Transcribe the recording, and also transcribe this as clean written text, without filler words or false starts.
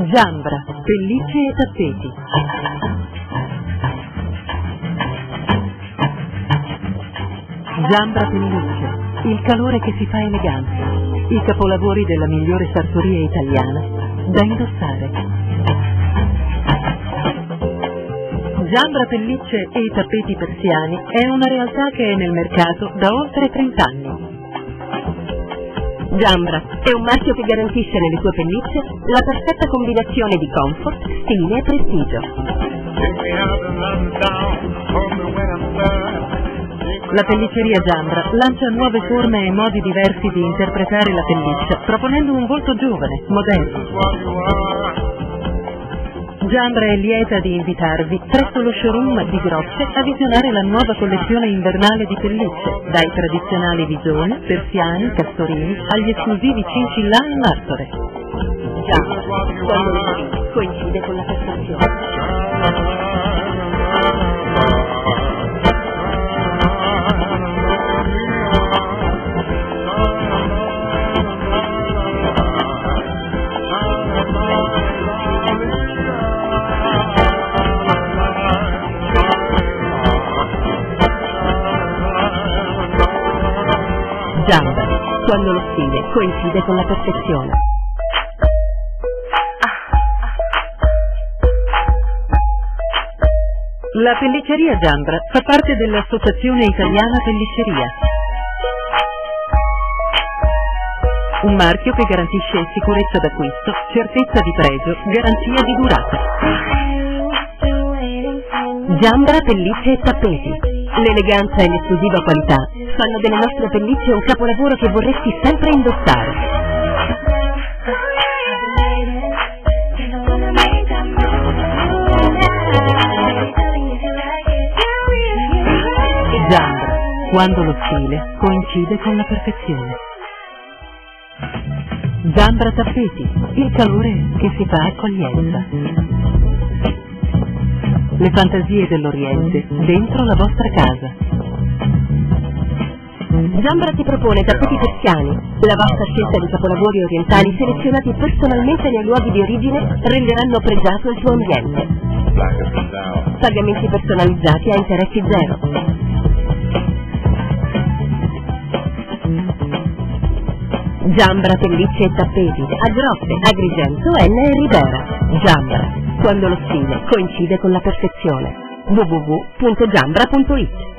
Giambra, pellicce e tappeti. Giambra pellicce, il calore che si fa eleganza. I capolavori della migliore sartoria italiana da indossare. Giambra pellicce e i tappeti persiani è una realtà che è nel mercato da oltre 30 anni. Giambra è un marchio che garantisce nelle sue pellicce la perfetta combinazione di comfort, stile e prestigio. La pellicceria Giambra lancia nuove forme e modi diversi di interpretare la pelliccia, proponendo un volto giovane, moderno. Giambra è lieta di invitarvi presso lo showroom di Grocce a visionare la nuova collezione invernale di pellicce, dai tradizionali visoni, persiani, castorini, agli esclusivi cincillà e martore. Giambra, quando lo vedi, coincide con la perfezione. Giambra, quando lo stile coincide con la perfezione. La pellicceria Giambra fa parte dell'Associazione Italiana Pellicceria, un marchio che garantisce sicurezza d'acquisto, certezza di pregio, garanzia di durata. Giambra pellicce e tappeti. L'eleganza e l'esclusiva qualità fanno delle nostre pellicce un capolavoro che vorresti sempre indossare. Giambra, quando lo stile coincide con la perfezione. Giambra tappeti, il calore che si fa accoglienza. Le fantasie dell'Oriente dentro la vostra casa. Giambra ti propone tappeti persiani. La vasta scelta di capolavori orientali selezionati personalmente nei luoghi di origine renderanno pregiato il tuo ambiente. Pagamenti personalizzati a interessi zero. Giambra pellicce e tappeti a Grotte, Agrigento, Enna e Ribera. Giambra, quando lo stile coincide con la perfezione. www.giambra.it